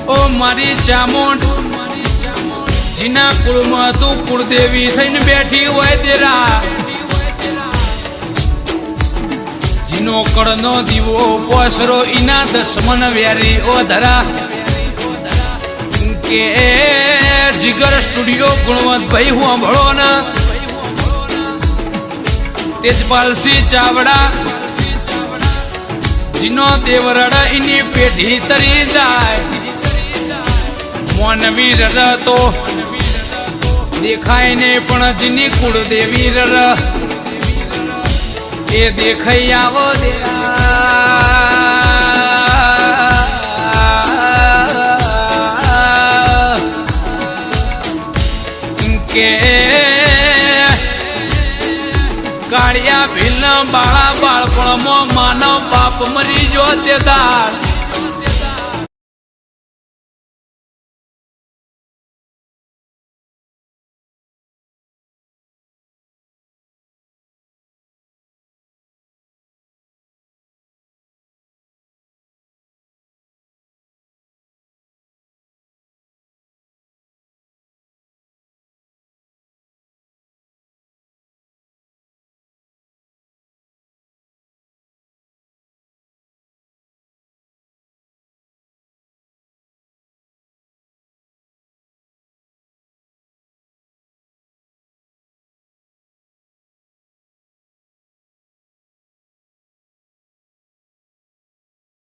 ઓ મારી ચામુંડ જીના કુળમાં તું કુળદેવી થઈને બેઠી હોય તેરા જીનો કળનો દીવો પોસરો ઈના દસમન વેરી ઓ ધરા કે જીગર સ્ટુડિયો ગુણવંત ભાઈ હું સાંભળો ને તેજપાલસિંહ ચાવડા જીનો દેવરડા એની પેઢી તરી જાય મોનવી રર તો દેખાય ને પણ જીની કુળદેવી રર એ દેખાઈ આવો કે કાળિયા ભીલ બાળા બાળપણમાં માનવ બાપ મરી જો તે દાળ